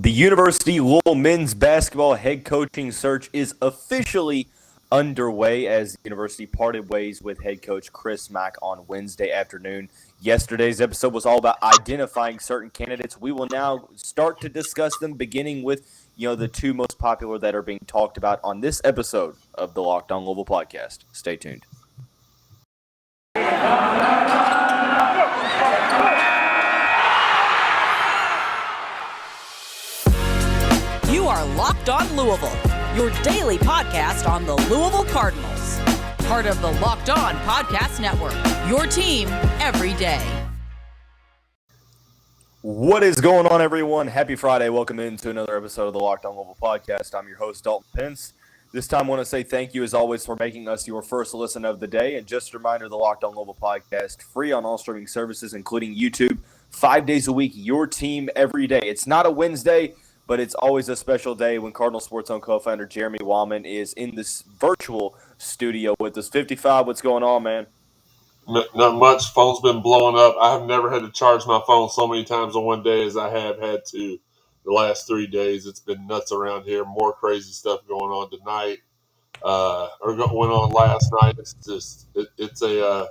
The University Louisville men's basketball head coaching search is officially underway as the university parted ways with head coach Chris Mack on Wednesday afternoon. Yesterday's episode was all about identifying certain candidates. We will now start to discuss them, beginning with the two most popular that are being talked about on this episode of the Locked On Louisville podcast. Stay tuned. You are Locked On Louisville, your daily podcast on the Louisville Cardinals. Part of the Locked On Podcast Network, your team every day. What is going on, everyone? Happy Friday. Welcome into another episode of the Locked On Louisville podcast. I'm your host, Dalton Pence. This time I want to say thank you, as always, for making us your first listen of the day. And just a reminder, the Locked On Louisville podcast, free on all streaming services, including YouTube, 5 days a week, your team every day. It's not a Wednesday, but it's always a special day when Cardinal Sports Zone co-founder Jeremy Wahman is in this virtual studio with us. 55, what's going on, man? Not much. Phone's been blowing up. I have never had to charge my phone so many times in one day as I have had to the last 3 days. It's been nuts around here. More crazy stuff going on tonight, or went on last night. It's just it's a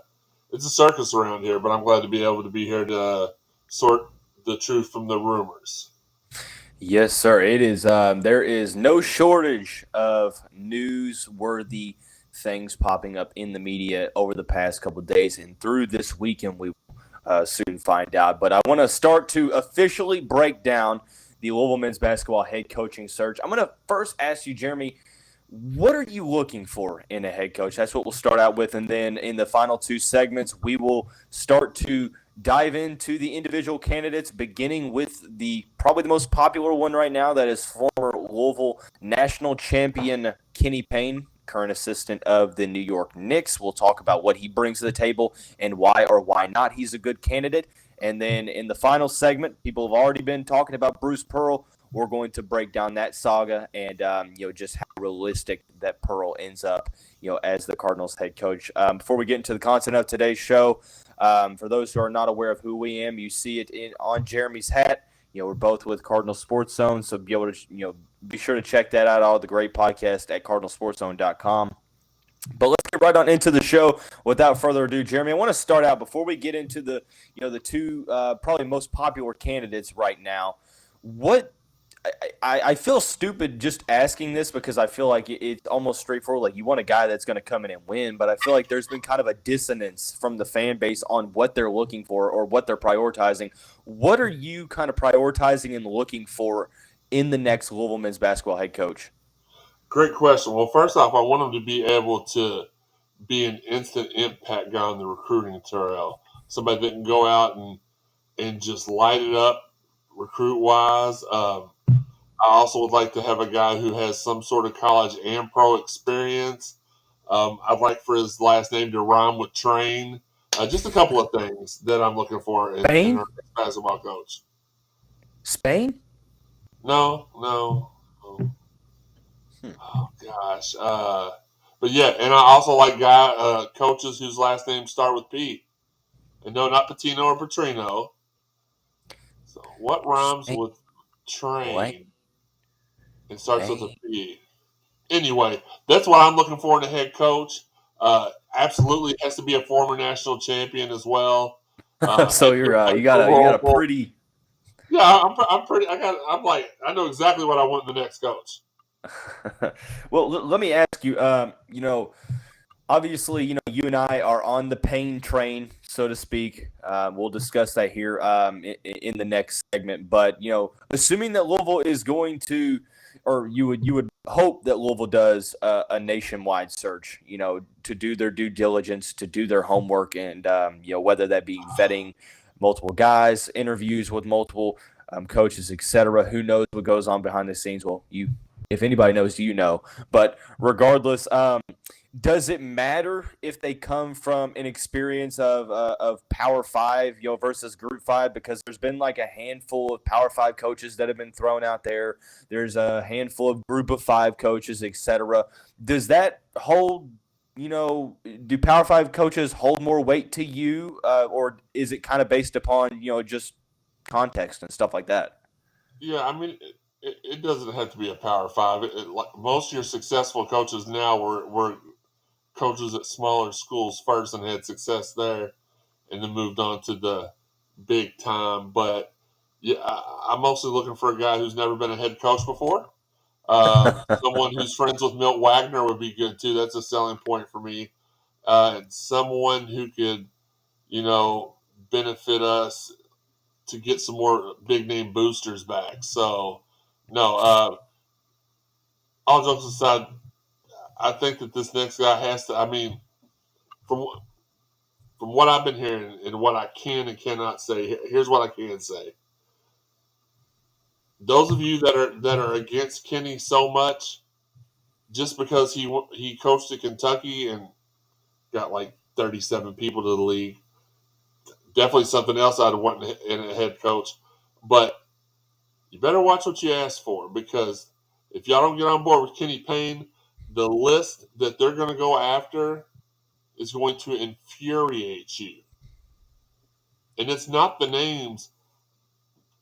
circus around here. But I'm glad to be able to be here to sort the truth from the rumors. Yes, sir. It is. There is no shortage of newsworthy things popping up in the media over the past couple of days, and through this weekend we will soon find out. But I want to start to officially break down the Louisville men's basketball head coaching search. I'm going to first ask you, Jeremy, what are you looking for in a head coach? That's what we'll start out with, and then in the final two segments, we will start to dive into the individual candidates, beginning with probably the most popular one right now, that is former Louisville national champion Kenny Payne, current assistant of the New York Knicks. We'll talk about what he brings to the table and why or why not he's a good candidate. And then in the final segment, people have already been talking about Bruce Pearl. We're going to break down that saga and just how realistic that Pearl ends up as the Cardinals head coach. Before we get into the content of today's show, for those who are not aware of who we am, you see it on Jeremy's hat. We're both with Cardinal Sports Zone, so be able to be sure to check that out. All the great podcasts at cardinalsportszone.com. But let's get right on into the show. Without further ado, Jeremy, I want to start out before we get into the two probably most popular candidates right now. I feel stupid just asking this because I feel like it's almost straightforward. Like, you want a guy that's going to come in and win, but I feel like there's been kind of a dissonance from the fan base on what they're looking for or what they're prioritizing. What are you kind of prioritizing and looking for in the next Louisville men's basketball head coach? Great question. Well, first off, I want him to be able to be an instant impact guy on the recruiting trail. Somebody that can go out and just light it up recruit-wise. I also would like to have a guy who has some sort of college and pro experience. I'd like for his last name to rhyme with train. Just a couple of things that I'm looking for in our basketball coach. Spain? No. Oh, gosh. But, yeah, and I also like coaches whose last names start with P. And no, not Patino or Petrino. So what rhymes with train? What? It starts with a P. Anyway, that's what I'm looking for in a head coach. Absolutely has to be a former national champion as well. So you got a pretty. Yeah, I'm pretty. I know exactly what I want in the next coach. Well, let me ask you. Obviously, you and I are on the Payne train, so to speak. We'll discuss that here in the next segment. But assuming that Louisville is going to, or you would hope that Louisville does a nationwide search, to do their due diligence, to do their homework, and whether that be vetting multiple guys, interviews with multiple coaches, etc. Who knows what goes on behind the scenes? Well, if anybody knows, But regardless, does it matter if they come from an experience of Power 5, versus Group 5? Because there's been like a handful of Power 5 coaches that have been thrown out there. There's a handful of Group of 5 coaches, etc. Does that hold? Do Power 5 coaches hold more weight to you, or is it kind of based upon just context and stuff like that? Yeah, I mean, it doesn't have to be a Power Five. Like most of your successful coaches now were coaches at smaller schools first and had success there, and then moved on to the big time. But yeah, I'm mostly looking for a guy who's never been a head coach before. Someone who's friends with Milt Wagner would be good too. That's a selling point for me. And someone who could, you know, benefit us to get some more big name boosters back. So, no, all jokes aside, I think that this next guy has to. I mean, from from what I've been hearing and what I can and cannot say, here's what I can say. Those of you that are against Kenny so much, just because he coached at Kentucky and got like 37 people to the league, definitely something else I'd want in a head coach. But you better watch what you ask for, because if y'all don't get on board with Kenny Payne, the list that they're going to go after is going to infuriate you. And it's not the names.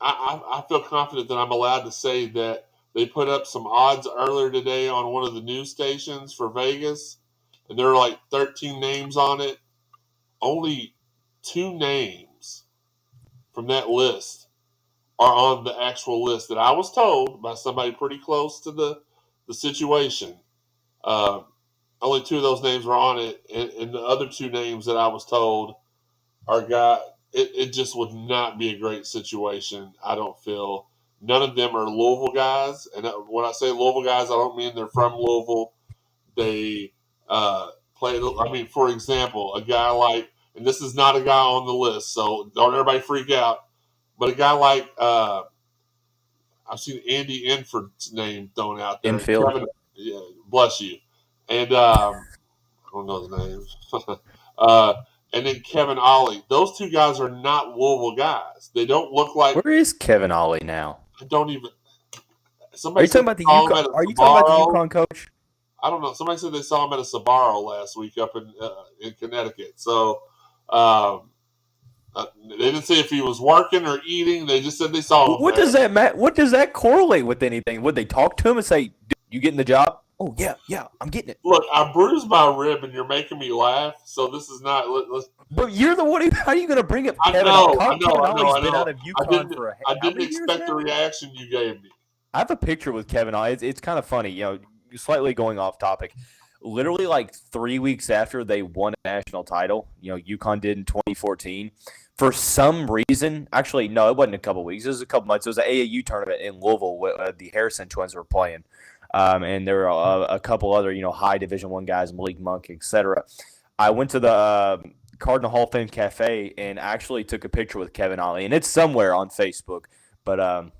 I feel confident that I'm allowed to say that they put up some odds earlier today on one of the news stations for Vegas, and there are like 13 names on it. Only 2 names from that list are on the actual list that I was told by somebody pretty close to the situation. Uh, Only 2 of those names were on it, and the other 2 names that I was told are guys. It just would not be a great situation, I don't feel. None of them are Louisville guys, and when I say Louisville guys, I don't mean they're from Louisville. They play. I mean, for example, a guy like, and this is not a guy on the list, so don't everybody freak out. But a guy like I've seen Andy Inford's name thrown out there. Infield. Kevin, yeah, bless you. And I don't know his name. uh, and then Kevin Ollie. Those 2 guys are not Louisville guys. They don't look like. Where is Kevin Ollie now? I don't even. Are Somebody you talking said about the they saw him UConn? at a Are you talking about the Sbarro. UConn coach? I don't know. Somebody said they saw him at a Sbarro last week up in Connecticut. So um, they didn't say if he was working or eating. They just said they saw him What there. does that What does that correlate with anything? Would they talk to him and say, "Dude, you getting the job?" Oh yeah, I'm getting it. Look, I bruised my rib, and you're making me laugh. So this is not. Let's. But you're the one. How are you going to bring up I Kevin? know, Kevin Ollie's been out of I UConn didn't. for I how didn't many years expect the now? reaction you gave me. I have a picture with Kevin Ollie. It's kind of funny, slightly going off topic. Literally, like 3 weeks after they won a national title, UConn did in 2014. For some reason, actually, no, it wasn't a couple weeks. It was a couple months. It was an AAU tournament in Louisville. The Harrison twins were playing, and there were a couple other, high Division I guys, Malik Monk, etc. I went to the Cardinal Hall of Fame Cafe and actually took a picture with Kevin Ollie, and it's somewhere on Facebook. But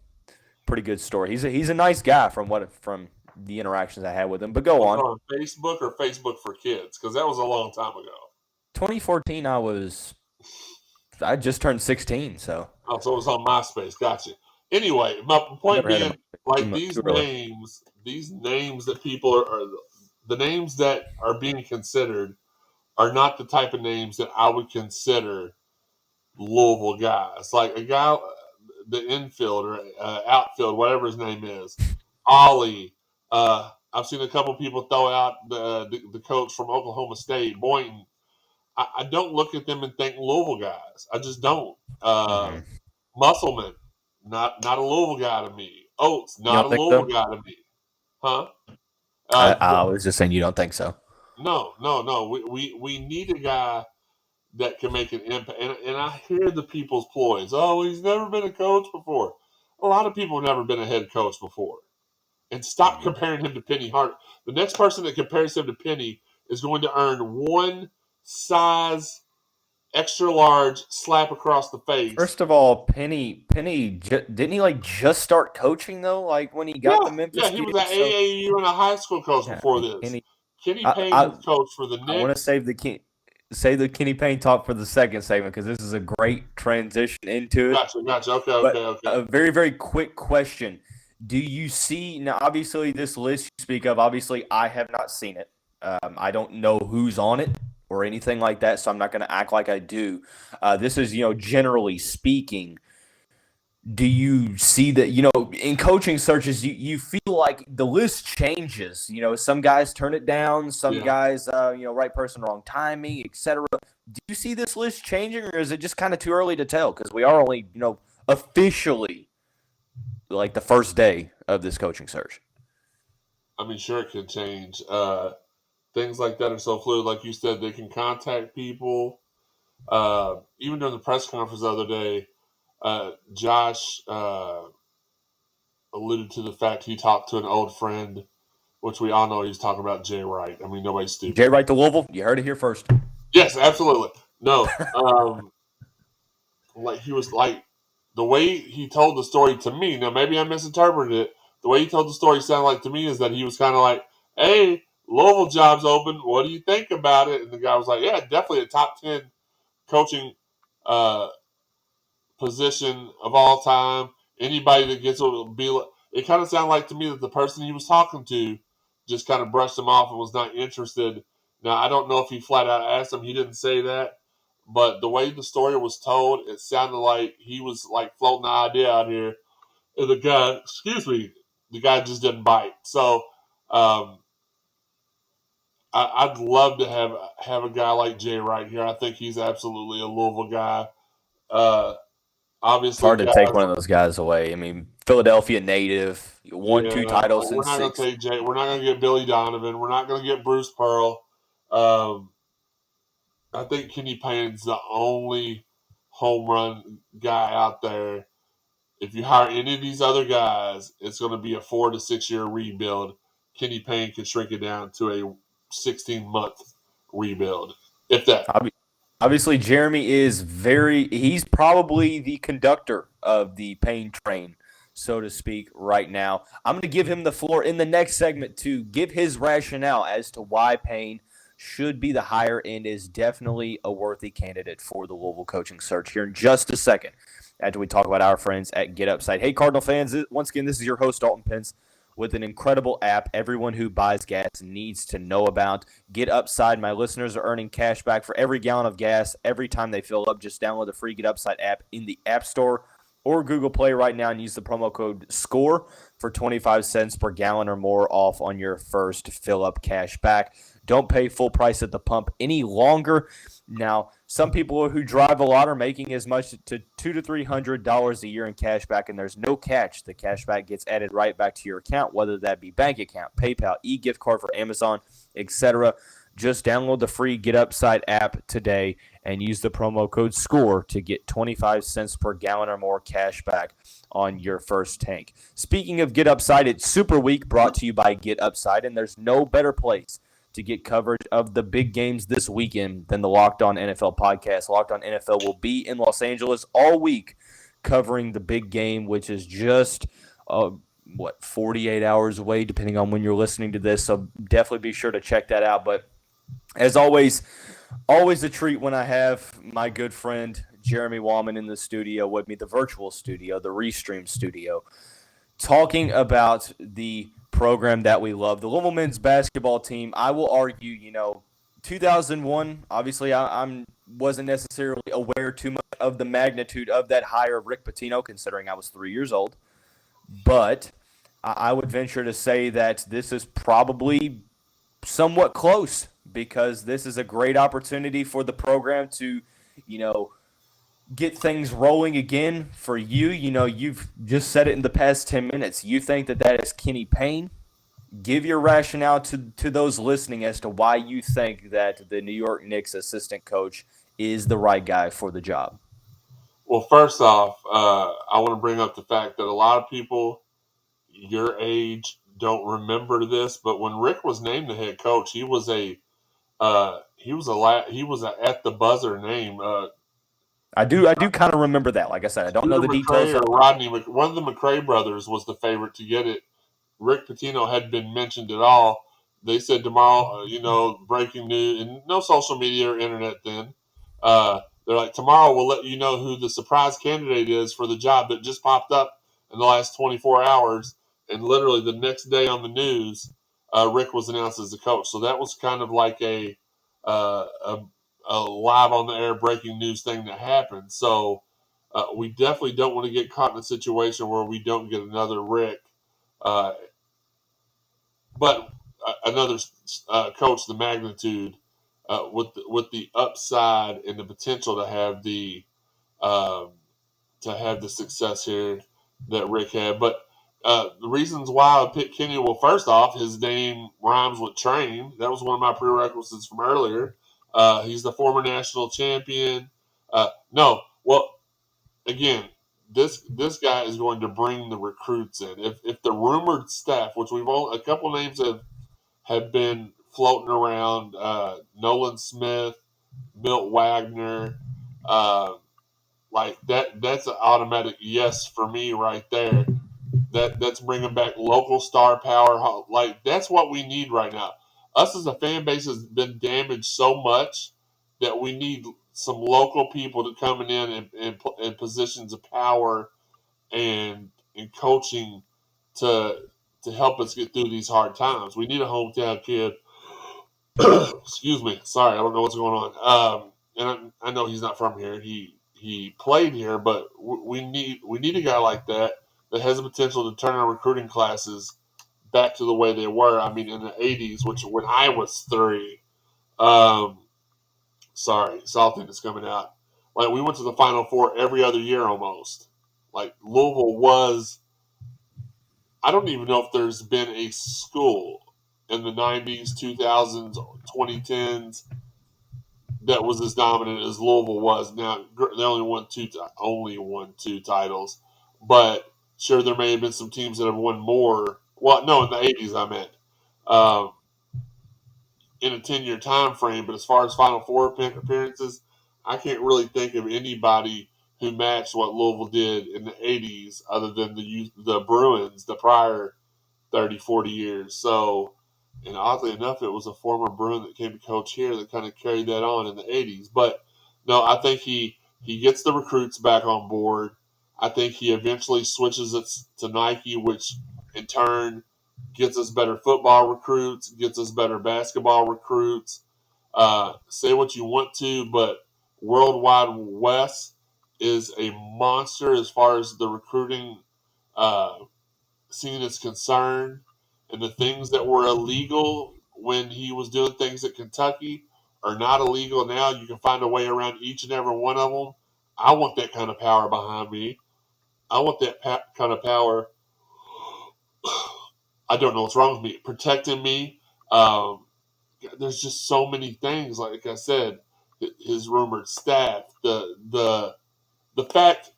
pretty good story. He's a nice guy from the interactions I had with him. But go on. On Facebook or Facebook for Kids? Because that was a long time ago. 2014, I just turned 16, so. Oh, so it was on MySpace. Gotcha. Anyway, my point being, like these names that people are the names that are being considered are not the type of names that I would consider Louisville guys. Like a guy, the infield or outfield, whatever his name is, Ollie. I've seen a couple people throw out the coach from Oklahoma State, Boynton. I don't look at them and think Louisville guys. I just don't. Musselman, not a Louisville guy to me. Oates, not a Louisville guy to me. Huh? I was just saying you don't think so. No. We need a guy that can make an impact. And I hear the people's ploys. Oh, he's never been a coach before. A lot of people have never been a head coach before. And stop comparing him to Penny Hart. The next person that compares him to Penny is going to earn one size extra large slap across the face. First of all, Penny, didn't he just start coaching though? Like when he got the Memphis. Yeah, he was an AAU and a high school coach before this. Kenny Payne was coach for the Knicks. I want to save the Kenny Payne talk for the second segment because this is a great transition into it. Gotcha. Okay. A very, very quick question. Do you see, now obviously this list you speak of, obviously I have not seen it. I don't know who's on it or anything like that, so I'm not going to act like I do. This is, generally speaking, Do you see that, in coaching searches, you feel like the list changes? Some guys turn it down, some Yeah. guys, right person, wrong timing, etc. Do you see this list changing, or is it just kind of too early to tell? Because we are only, officially like the first day of this coaching search. I mean, sure, it can change. Things like that are so fluid. Like you said, they can contact people. Even during the press conference the other day, Josh alluded to the fact he talked to an old friend, which we all know he's talking about Jay Wright. I mean, nobody's Jay stupid. Wright to Louisville, you heard it here first. Yes, absolutely. No, like he was like the way he told the story to me. Now, maybe I misinterpreted it. The way he told the story sounded like to me is that he was kind of like, "Hey, Louisville job's open. What do you think about it?" And the guy was like, "Yeah, definitely a top 10 coaching uh, position of all time. Anybody that gets it will be." It kind of sounded like to me that the person he was talking to just kind of brushed him off and was not interested. Now, I don't know if he flat out asked him. He didn't say that. But the way the story was told, it sounded like he was like floating the idea out here. And the guy just didn't bite. So um, I'd love to have a guy like Jay right here. I think he's absolutely a Louisville guy. Uh, It's Obviously, hard to take guys, one of those guys away. I mean, Philadelphia native, won two yeah, titles in we're not going to six. take Jay. We're not going to get Billy Donovan. We're not going to get Bruce Pearl. Um, I think Kenny Payne's the only home run guy out there. If you hire any of these other guys, it's going to be a 4 to 6 year rebuild. Kenny Payne can shrink it down to a 16-month rebuild, if that. Obviously, Jeremy he's probably the conductor of the Payne train, so to speak, right now. I'm going to give him the floor in the next segment to give his rationale as to why Payne should be the hire and is definitely a worthy candidate for the Louisville coaching search here in just a second after we talk about our friends at GetUpside. Hey, Cardinal fans, once again, this is your host, Dalton Pence, with an incredible app everyone who buys gas needs to know about. GetUpside. My listeners are earning cash back for every gallon of gas every time they fill up. Just download the free GetUpside app in the App Store or Google Play right now and use the promo code SCORE for 25 cents per gallon or more off on your first fill-up cash back. Don't pay full price at the pump any longer. Now, some people who drive a lot are making as much to $200 to $300 a year in cash back, and there's no catch. The cash back gets added right back to your account, whether that be bank account, PayPal, e-gift card for Amazon, etc. Just download the free GetUpside app today and use the promo code SCORE to get 25 cents per gallon or more cash back on your first tank. Speaking of GetUpside, it's Super Week brought to you by GetUpside, and there's no better place to get coverage of the big games this weekend than the Locked On NFL podcast. Locked On NFL will be in Los Angeles all week covering the big game, which is just 48 hours away, depending on when you're listening to this. So definitely be sure to check that out. But as always a treat when I have my good friend Jeremy Wahman in the studio with me, the virtual studio, the Restream studio, talking about the program that we love, the Louisville men's basketball team. I will argue, 2001, obviously I wasn't necessarily aware too much of the magnitude of that hire of Rick Pitino, considering I was 3 years old. But I would venture to say that this is probably somewhat close because this is a great opportunity for the program to, you know, get things rolling again for you. You've just said it in the past 10 minutes. You think that is Kenny Payne. Give your rationale to those listening as to why you think that the New York Knicks assistant coach is the right guy for the job. Well, first off, I want to bring up the fact that a lot of people your age don't remember this, but when Rick was named the head coach, he was a at the buzzer name. I do kind of remember that. Like I said, I don't know Either the details McCray or of it. one of the McCray brothers was the favorite to get it. Rick Pitino hadn't been mentioned at all. They said tomorrow, breaking news, and no social media or internet then. They're like, tomorrow we'll let you know who the surprise candidate is for the job that just popped up in the last 24 hours. And literally the next day on the news, Rick was announced as the coach. So that was kind of like uh, a, a live on the air breaking news thing that happened. So We definitely don't want to get caught in a situation where we don't get another Rick, uh, but another coach the magnitude with the upside and the potential um, to have the success here that Rick had. But the reasons why I picked Kenny, well, first off, his name rhymes with train. That was one of my prerequisites from earlier. He's the former national champion. No, well, again, this guy is going to bring the recruits in. If the rumored staff, which we've all a couple names have been floating around, Nolan Smith, Milt Wagner, uh, like that's an automatic yes for me right there. That's bringing back local star power. Like that's what we need right now. Us as a fan base has been damaged so much that we need some local people to coming in positions of power and coaching to to help us get through these hard times. We need a hometown kid. Excuse me. Sorry, I don't know what's going on. And I know he's not from here. He played here, but we need a guy like that has the potential to turn our recruiting classes back to the way they were. I mean, in the '80s, which when I was 3. Um, sorry, something that's coming out. Like we went to the Final Four every other year almost. Like Louisville was. I don't even know if there's been a school in the '90s, 2000s, 2010s that was as dominant as Louisville was. Now they only won two titles, but sure there may have been some teams that have won more. Well, no, in the '80s I meant um, in a 10-year time frame. But as far as Final Four appearances, I can't really think of anybody who matched what Louisville did in the '80s, other than the Bruins, the prior 30, 40 years. So, and oddly enough, it was a former Bruin that came to coach here that kind of carried that on in the '80s. But no, I think he gets the recruits back on board. I think he eventually switches it to Nike, which in turn gets us better football recruits, gets us better basketball recruits. Say what you want to, but Worldwide West is a monster as far as the recruiting uh, scene is concerned, and the things that were illegal when he was doing things at Kentucky are not illegal now. You can find a way around each and every one of them. I want that kind of power behind me. I want that kind of power. I don't know what's wrong with me. Protecting me. Um, there's just so many things. Like I said, his rumored staff, the fact,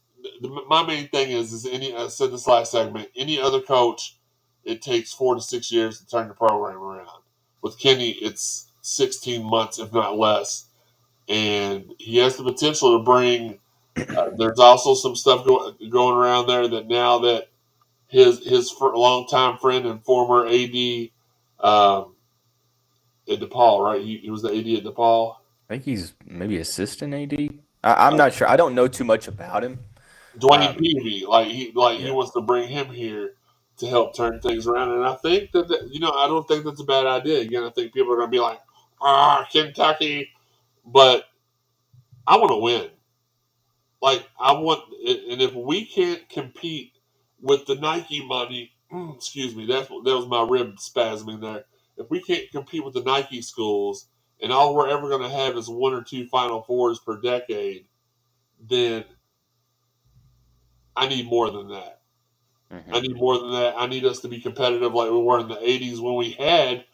my main thing is any. I said this last segment. Any other coach, it takes 4 to 6 years to turn the program around. With Kenny, it's 16 months, if not less, and he has the potential to bring. There's also some stuff going around there that now that his longtime friend and former AD at DePaul, right? He was the AD at DePaul. I think he's maybe assistant AD. I'm not sure. I don't know too much about him. Dwayne Um, Peavy, he yeah. wants to bring him here to help turn things around, and I think I don't think that's a bad idea. Again, I think people are going to be like, Kentucky, but I want to win. Like I want, and if we can't compete with the Nike money, excuse me, that was my rib spasming there. If we can't compete with the Nike schools, and all we're ever going to have is 1 or 2 Final Fours per decade, then I need more than that. I Mhm. need more than that. I need us to be competitive like we were in the '80s when we had,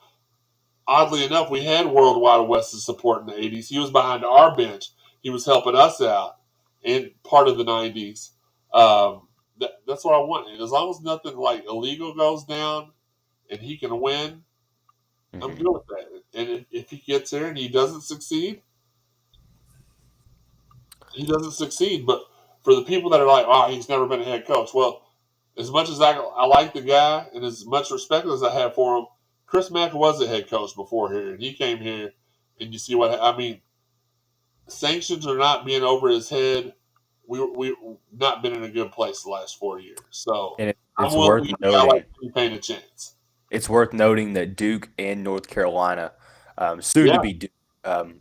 oddly enough, we had Worldwide West's support in the '80s. He was behind our bench. He was helping us out in part of the '90s. That's what I want. And as long as nothing like illegal goes down and he can win, I'm Mhm. good with that. And if he gets there and he doesn't succeed, he doesn't succeed. But for the people that are like, oh, he's never been a head coach, well, as much as I like the guy and as much respect as I have for him, Chris Mack was a head coach before here, and he came here, and you see what I mean. Sanctions are not being over his head. We not been in a good place the last 4 years, so And I'm it's willing worth to give a guy like noting. Payne a chance. It's worth noting that Duke and North Carolina, soon to Yeah, be Duke,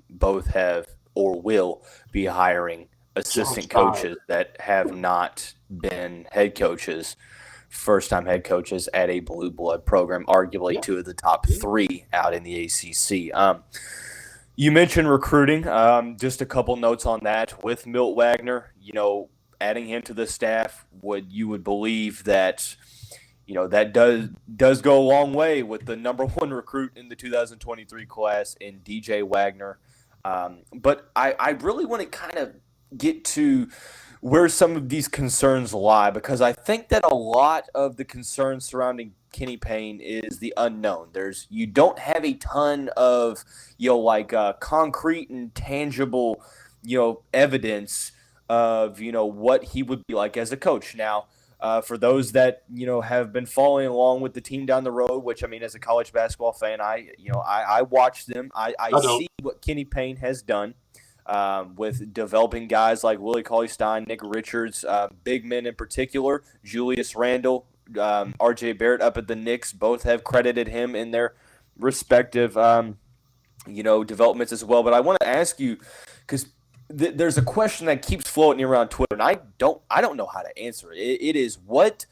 both have or will be hiring assistant coaches that have not been head coaches, first-time head coaches at a blue blood program, arguably two of the top three out in the ACC. You mentioned recruiting. Just a couple notes on that. With Milt Wagner, adding him to the staff, you would believe that, that does go a long way with the number one recruit in the 2023 class in DJ Wagner. But I really want to kind of get to where some of these concerns lie, because I think that a lot of the concerns surrounding Kenny Payne is the unknown. You don't have a ton of concrete and tangible evidence of what he would be like as a coach. Now, for those that have been following along with the team down the road, which I mean, as a college basketball fan, I watch them. I see what Kenny Payne has done. With developing guys like Willie Cauley-Stein, Nick Richards, big men in particular, Julius Randle, R.J. Barrett up at the Knicks, both have credited him in their respective, developments as well. But I want to ask you, because there's a question that keeps floating around Twitter, and I don't know how to answer it. It is, what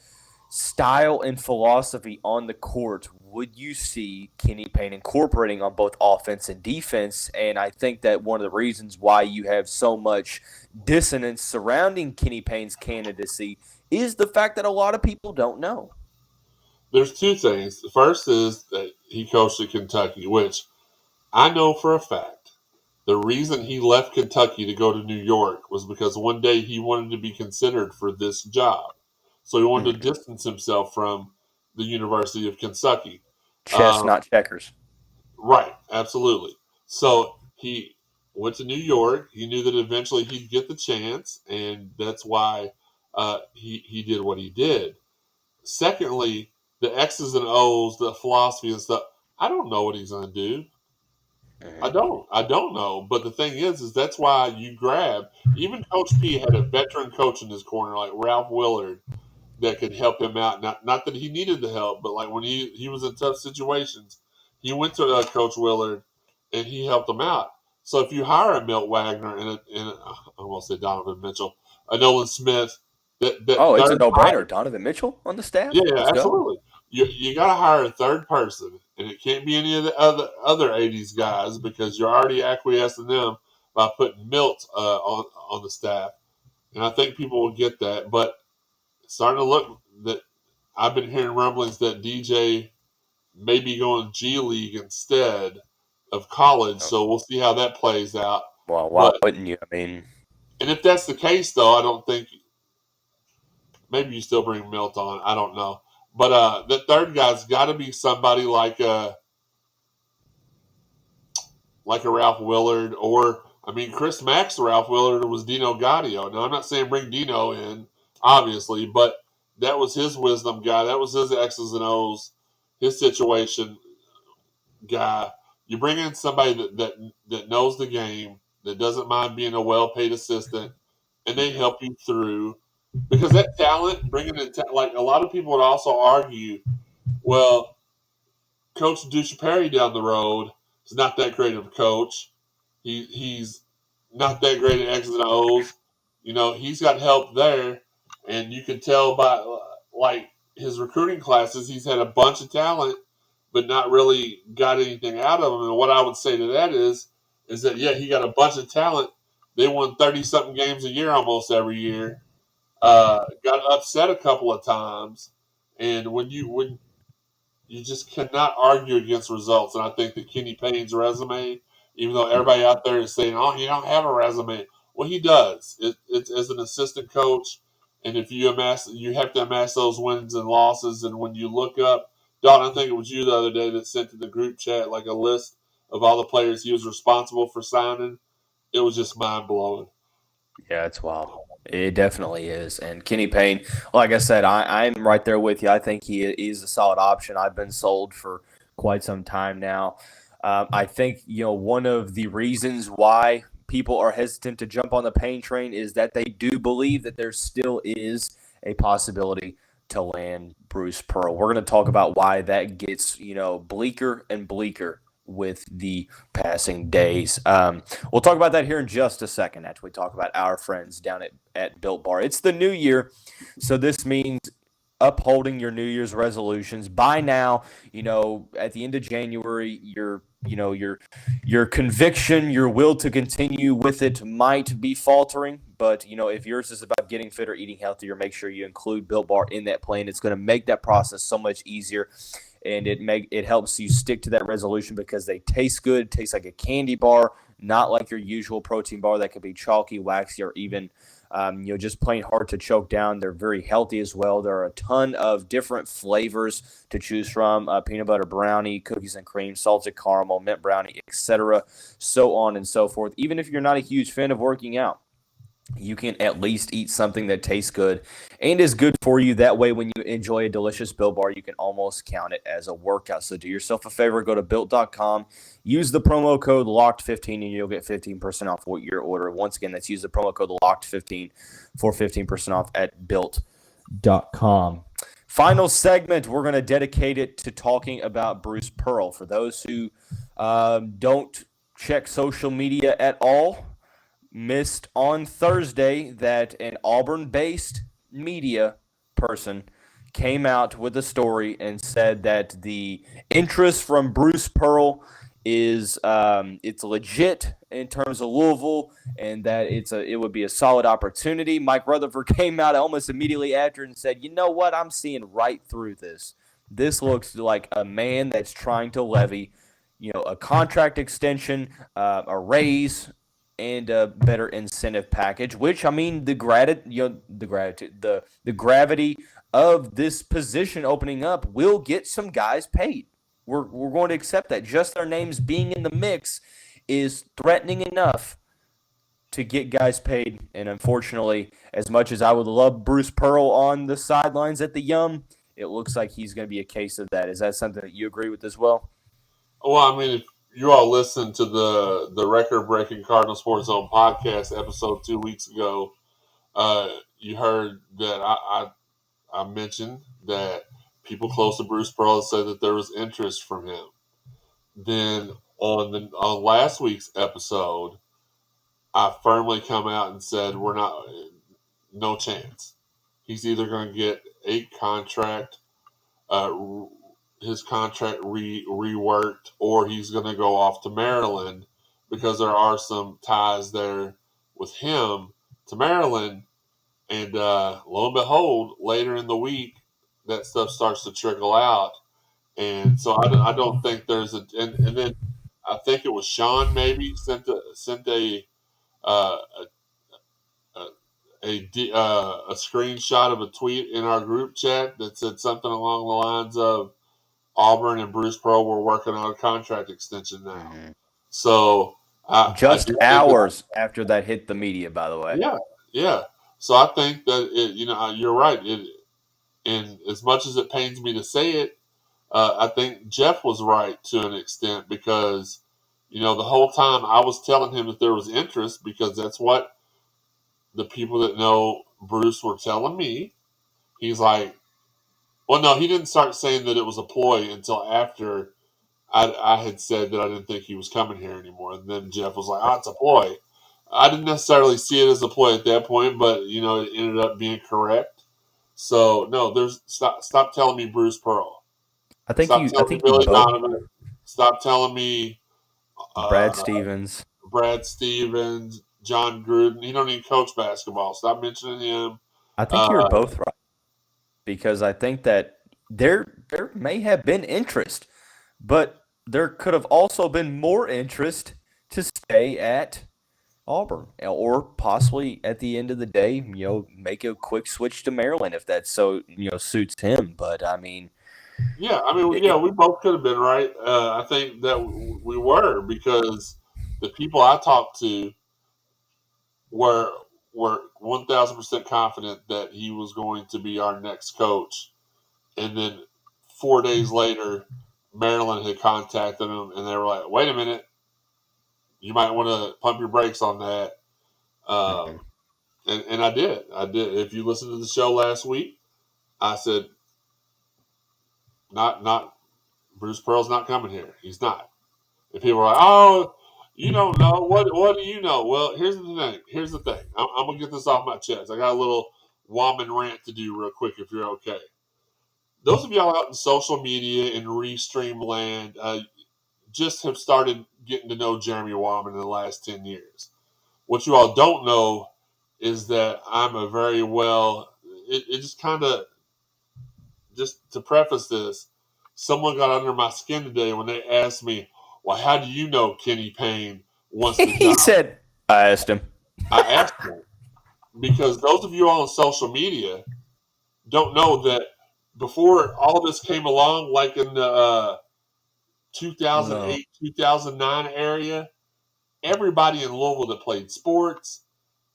style and philosophy on the court would you see Kenny Payne incorporating on both offense and defense? And I think that one of the reasons why you have so much dissonance surrounding Kenny Payne's candidacy is the fact that a lot of people don't know. There's two things. The first is that he coached at Kentucky, which I know for a fact. The reason he left Kentucky to go to New York was because one day he wanted to be considered for this job. So he wanted to distance himself from the University of Kentucky. Chess, not checkers. Right, absolutely. So he went to New York. He knew that eventually he'd get the chance, and that's why he did what he did. Secondly, the X's and O's, the philosophy and stuff, I don't know what he's going to do. I don't know. But the thing is that's why you grab, even Coach P had a veteran coach in his corner like Ralph Willard that could help him out. Not that he needed the help, but like when he was in tough situations, he went to Coach Willard and he helped him out. So if you hire a Milt Wagner and I almost say Donovan Mitchell, a Nolan Smith, it's a no-brainer. Donovan Mitchell on the staff? Yeah, absolutely. You got to hire a third person, and it can't be any of the other 80s guys because you're already acquiescing them by putting Milt on the staff. And I think people will get that. But it's starting to look that I've been hearing rumblings that DJ may be going G League instead of college. So we'll see how that plays out. Well, why wouldn't you? I mean, and if that's the case, though, I don't think maybe you still bring Milt on. I don't know. But the third guy's got to be somebody like a Ralph Willard, or Chris Mack's Ralph Willard was Dino Gaudio. Now I'm not saying bring Dino in, obviously, but that was his wisdom guy. That was his X's and O's, his situation guy. You bring in somebody that knows the game, that doesn't mind being a well-paid assistant, and they help you through. Because that talent, bringing in like a lot of people would also argue, well, Coach Ducci down the road is not that great of a coach. He's not that great at X's and O's. He's got help there, and you can tell by like his recruiting classes, he's had a bunch of talent, but not really got anything out of them. And what I would say to that is that he got a bunch of talent. They won 30-something games a year almost every year. Got upset a couple of times, and when you just cannot argue against results. And I think that Kenny Payne's resume, even though everybody out there is saying, "Oh, he don't have a resume," well, he does. It's as an assistant coach, and if you have to amass those wins and losses. And when you look up, Dalton, I think it was you the other day that sent to the group chat like a list of all the players he was responsible for signing. It was just mind blowing. Yeah, it's wild. It definitely is. And Kenny Payne, like I said, I'm right there with you. I think he is a solid option. I've been sold for quite some time now. I think, one of the reasons why people are hesitant to jump on the Payne train is that they do believe that there still is a possibility to land Bruce Pearl. We're going to talk about why that gets, bleaker and bleaker with the passing days. We'll talk about that here in just a second after we talk about our friends down at Built Bar. It's the new year, so this means upholding your New Year's resolutions. By now, at the end of January, your conviction, your will to continue with it might be faltering. But if yours is about getting fit or eating healthier, make sure you include Built Bar in that plan. It's going to make that process so much easier, and it helps you stick to that resolution because they taste good, taste like a candy bar, not like your usual protein bar that could be chalky, waxy, or even just plain hard to choke down. They're very healthy as well. There are a ton of different flavors to choose from: peanut butter brownie, cookies and cream, salted caramel, mint brownie, etc., so on and so forth. Even if you're not a huge fan of working out, you can at least eat something that tastes good and is good for you. That way, when you enjoy a delicious Built Bar, you can almost count it as a workout. So do yourself a favor, go to Built.com, use the promo code LOCKED15, and you'll get 15% off what your order. Once again, that's use the promo code LOCKED15 for 15% off at Built.com. Final segment, we're going to dedicate it to talking about Bruce Pearl. For those who don't check social media at all, missed on Thursday that an Auburn-based media person came out with a story and said that the interest from Bruce Pearl is it's legit in terms of Louisville, and that it would be a solid opportunity. Mike Rutherford came out almost immediately after and said, "You know what? I'm seeing right through this. This looks like a man that's trying to levy, a contract extension, a raise, and a better incentive package." Which, I mean, the gravity of this position opening up will get some guys paid. We're going to accept that. Just their names being in the mix is threatening enough to get guys paid. And unfortunately, as much as I would love Bruce Pearl on the sidelines at the Yum, it looks like he's going to be a case of that. Is that something that you agree with as well? Well, I mean, if you all listened to the record-breaking Cardinal Sports Zone podcast episode 2 weeks ago, you heard that I mentioned that people close to Bruce Pearl said that there was interest from him. Then on last week's episode, I firmly come out and said no chance. He's either going to get his contract reworked, or he's going to go off to Maryland, because there are some ties there with him to Maryland. And lo and behold, later in the week, that stuff starts to trickle out. And so I don't think there's and then I think it was Sean maybe sent uh, a screenshot of a tweet in our group chat that said something along the lines of Auburn and Bruce Pearl were working on a contract extension now. Mm-hmm. So just hours after that hit the media, by the way. Yeah. So I think that you're right. And as much as it pains me to say it, I think Jeff was right to an extent, because the whole time I was telling him that there was interest, because that's what the people that know Bruce were telling me. He's like, well, no, he didn't start saying that it was a ploy until after I had said that I didn't think he was coming here anymore. And then Jeff was like, oh, it's a ploy. I didn't necessarily see it as a ploy at that point, but, it ended up being correct. So, no, stop telling me Bruce Pearl. I think Billy Donovan. Stop telling me Brad Stevens, John Gruden. He don't even coach basketball. Stop mentioning him. I think you're both right, because I think that there may have been interest, but there could have also been more interest to stay at Auburn, or possibly at the end of the day, make a quick switch to Maryland if that suits him. But I mean, we both could have been right. I think that we were, because the people I talked to were 1,000% confident that he was going to be our next coach. And then 4 days later, Maryland had contacted him, and they were like, wait a minute, you might want to pump your brakes on that. And I did. If you listened to the show last week, I said, not Bruce Pearl's not coming here. He's not. And people are like, "Oh, you don't know. What do you know?" Well, here's the thing. I'm gonna get this off my chest. I got a little Wahman rant to do real quick, if you're okay. Those of y'all out in social media and restream land just have started getting to know Jeremy Wahman in the last 10 years. What you all don't know is that I'm a very well. It just kind of, just to preface this, someone got under my skin today when they asked me, "Well, how do you know Kenny Payne wants the He job?" said, I asked him. I asked him because those of you on social media don't know that before all this came along, like in the 2008, 2009 area, everybody in Louisville that played sports,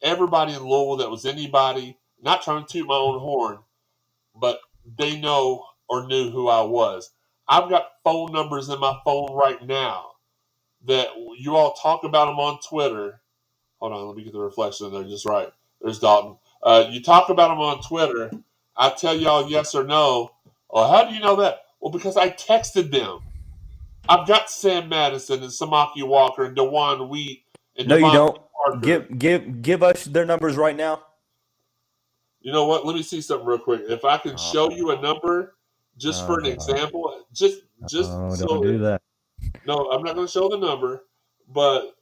everybody in Louisville that was anybody, not trying to toot my own horn, but they know or knew who I was. I've got phone numbers in my phone right now that you all talk about them on Twitter. Hold on, let me get the reflection in there just right. There's Dalton. You talk about them on Twitter. I tell y'all yes or no. Well, how do you know that? Well, because I texted them. I've got Sam Madison and Samaki Walker and DeJuan Wheat and No, you Devontae don't. Parker. Give us their numbers right now. You know what? Let me see something real quick. If I can show you a number, just for an example, just so don't do that. no, I'm not going to show the number, but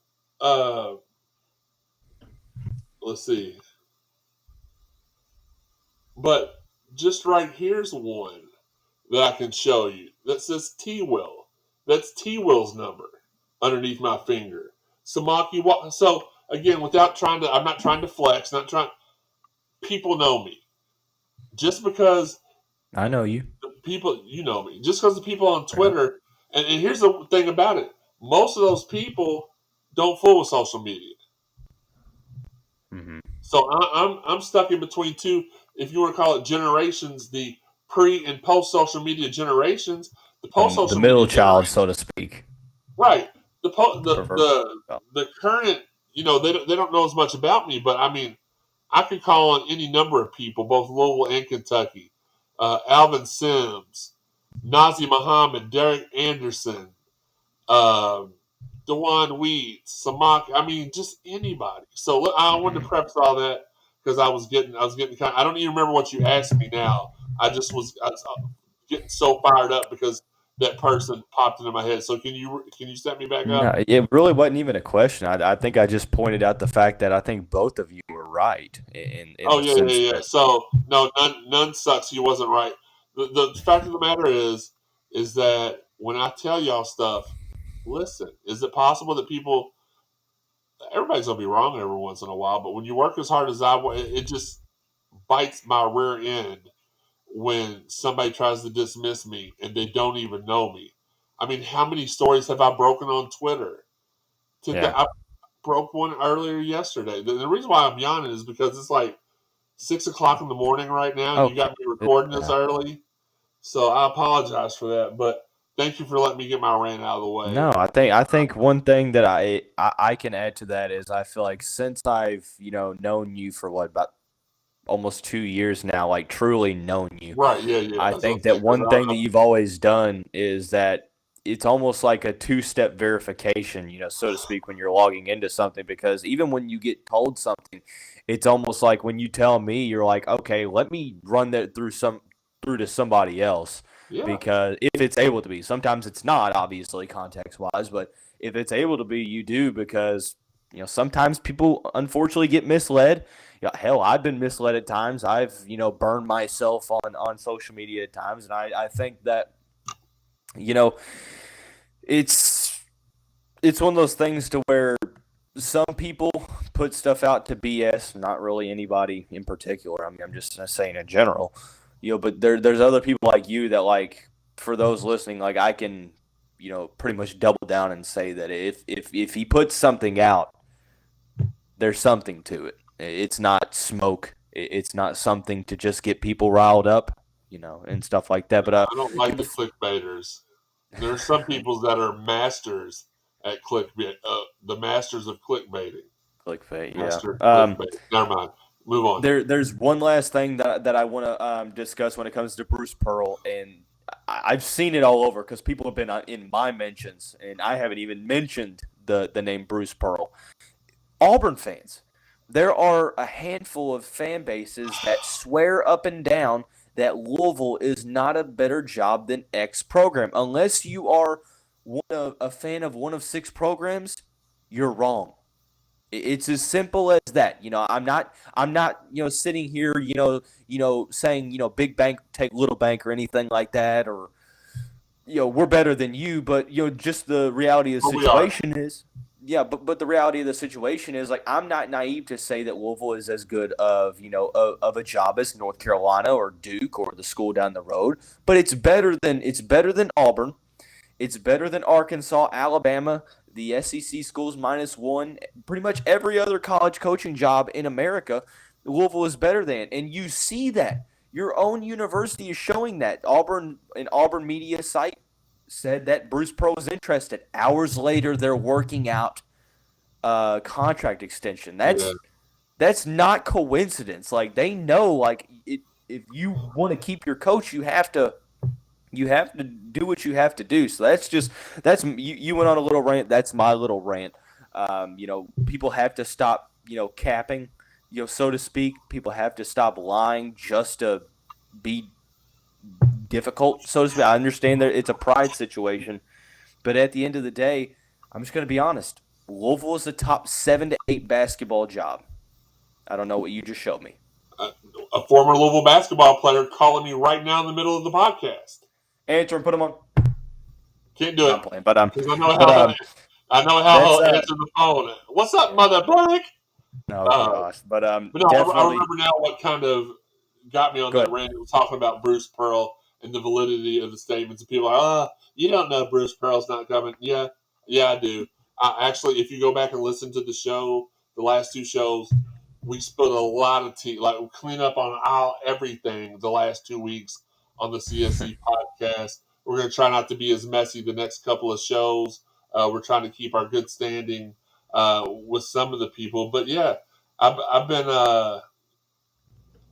let's see. But just right here's one that I can show you that says T Will. That's T Will's number underneath my finger. Samaki Walker. So again, without trying to, I'm not trying to flex. Not trying. People know me. Just because I know you. the people, you know me. Just because the people on Twitter, and here's the thing about it: most of those people don't fool with social media. Mm-hmm. So I'm stuck in between two, if you want to call it generations, the pre and post social media generations. The post The social middle media child, generation, so to speak. right? Prefer- The current, they don't know as much about me, but I mean, I could call on any number of people, both Louisville and Kentucky. Alvin Sims, Nazi Muhammad, Derek Anderson, DeJuan Wheat, Samak. I mean, just anybody. So I wanted to preface all that because I was getting kind. I don't even remember what you asked me now. I was getting so fired up because that person popped into my head. So can you set me back No, up? it really wasn't even a question. I think I just pointed out the fact that I think both of you were right in Oh the yeah, sense yeah, yeah. that So no, none sucks. He wasn't right. The fact of the matter is that when I tell y'all stuff, listen. Is it possible that people? Everybody's gonna be wrong every once in a while, but when you work as hard as it just bites my rear end when somebody tries to dismiss me and they don't even know me. I mean, how many stories have I broken on Twitter? Today, yeah. I broke one earlier yesterday. The reason why I'm yawning is because it's like 6 o'clock in the morning right now, and you Okay. got me recording this early. So I apologize for that, but thank you for letting me get my rant out of the way. No, I think one thing that I can add to that is I feel like since I've known you for about almost 2 years now, like truly known you. Right? Yeah, yeah. I I was gonna think say that because one thing that you've always done is that it's almost like a two-step verification, so to speak, when you're logging into something. Because even when you get told something, it's almost like when you tell me, you're like, okay, let me run that through to somebody else. yeah, Because if it's able to be, sometimes it's not, obviously, context-wise, but if it's able to be, you do because sometimes people unfortunately get misled. Yeah, hell, I've been misled at times. I've, burned myself on social media at times. And I think that, you know, it's one of those things to where some people put stuff out to BS, not really anybody in particular. I mean, I'm just saying in general, but there's other people like you that, like, for those listening, like, I can, pretty much double down and say that if he puts something out, there's something to it. It's not smoke. It's not something to just get people riled up, and stuff like that. But I don't like the clickbaiters. There's some people that are masters at clickbait, the masters of clickbaiting. clickbait, yeah. Master clickbait. Never mind. Move on. There's one last thing that I want to discuss when it comes to Bruce Pearl, and I've seen it all over because people have been in my mentions, and I haven't even mentioned the name Bruce Pearl. Auburn fans, there are a handful of fan bases that swear up and down that Louisville is not a better job than X program. Unless you are a fan of one of 6 programs, you're wrong. It's as simple as that. I'm not sitting here, saying, big bank take little bank or anything like that, or we're better than you, but just the reality of the Well, we are. situation is, yeah, but the reality of the situation is, like, I'm not naive to say that Louisville is as good of a job as North Carolina or Duke or the school down the road, but it's better than Auburn, it's better than Arkansas, Alabama, the SEC schools -1, pretty much every other college coaching job in America. Louisville is better than, and you see that. Your own university is showing that. An Auburn media site said that Bruce Pearl was interested. Hours later, they're working out a contract extension. Yeah. That's not coincidence. Like, they know, like, if you want to keep your coach, you have to do what you have to do. So that's you went on a little rant. That's my little rant. People have to stop capping, so to speak. People have to stop lying just to be difficult, so to speak. I understand that it's a pride situation, but at the end of the day, I'm just going to be honest. Louisville is the top 7 to 8 basketball job. I don't know what you just showed me. A former Louisville basketball player calling me right now in the middle of the podcast. Answer and put them on. Can't do it. I'm playing, but Because I know how he'll answer the phone. What's up, mother blank? Oh gosh, but no, definitely. I remember now what kind of got me on that rant. It was talking about Bruce Pearl and the validity of the statements. And people are like, you don't know Bruce Pearl's not coming. Yeah, I do. Actually, if you go back and listen to the show, the last 2 shows, we spilled a lot of tea, like clean up on everything the last 2 weeks on the CSC podcast. We're going to try not to be as messy the next couple of shows. We're trying to keep our good standing with some of the people. But yeah, I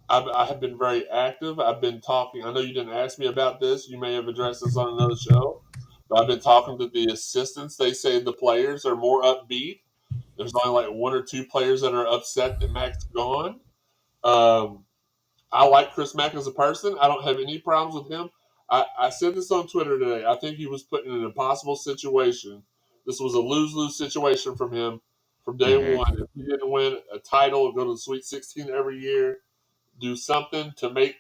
have been very active. I've been talking. I know you didn't ask me about this. You may have addressed this on another show. But I've been talking to the assistants. They say the players are more upbeat. There's only like 1 or 2 players that are upset that Mac's gone. I like Chris Mack as a person. I don't have any problems with him. I said this on Twitter today. I think he was put in an impossible situation. This was a lose-lose situation from him from day one. If he didn't win a title, go to the Sweet 16 every year, do something to make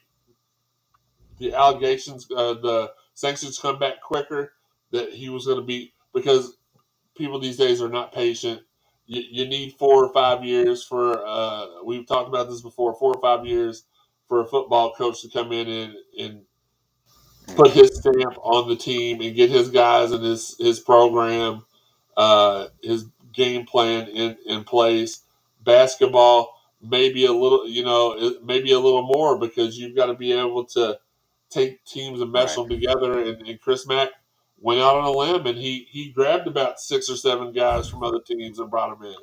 the allegations, the sanctions come back quicker, that he was going to be, because people these days are not patient. You need 4 or 5 years for, we've talked about this before, 4 or 5 years for a football coach to come in and put his stamp on the team and get his guys and his program, his game plan in place. Basketball, maybe a little, maybe a little more, because you've got to be able to take teams and mesh them together. And Chris Mack went out on a limb and he grabbed about 6 or 7 guys from other teams and brought them in.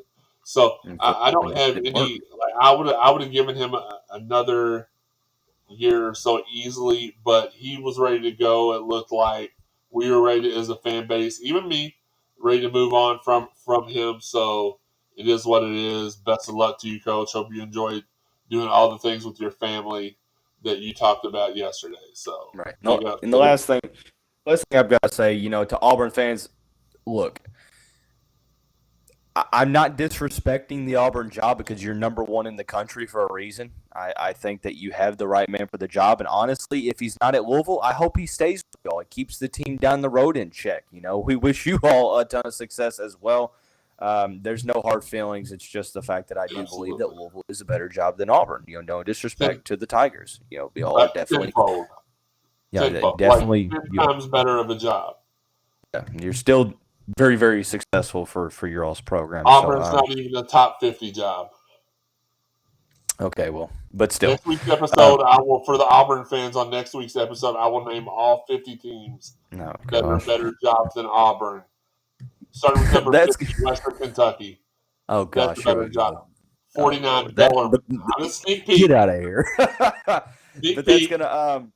So I don't have any. Like, I would have given him another year or so easily, but he was ready to go. It looked like we were ready as a fan base, even me, ready to move on from him. So it is what it is. Best of luck to you, Coach. Hope you enjoyed doing all the things with your family that you talked about yesterday. So and the last thing I've got to say, to Auburn fans, look, I'm not disrespecting the Auburn job, because you're number 1 in the country for a reason. I think that you have the right man for the job. And honestly, if he's not at Louisville, I hope he stays with y'all. It keeps the team down the road in check. We wish you all a ton of success as well. There's no hard feelings. It's just the fact that I do believe that Louisville is a better job than Auburn. No disrespect to the Tigers. We all definitely. Definitely. Like 10 times better of a job. Yeah, you're still very, very successful for your all's program. Auburn's not even a top 50 job. Okay, well, but still. Next week's episode, for the Auburn fans on next week's episode, I will name all 50 teams that are better jobs than Auburn. Starting with number 50, Western Kentucky. Oh, gosh. That's a better job. 49, Bellarmine. Not a sneak peek. Get out of here. But that's going to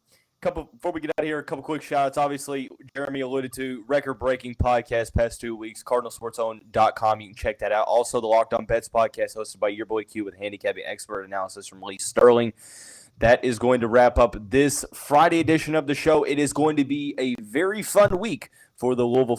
Before we get out of here, a couple quick shout outs. Obviously, Jeremy alluded to record-breaking podcast past 2 weeks, cardinalsportszone.com. You can check that out. Also, the Locked On Bets podcast hosted by your boy Q with handicapping expert analysis from Lee Sterling. That is going to wrap up this Friday edition of the show. It is going to be a very fun week for the Louisville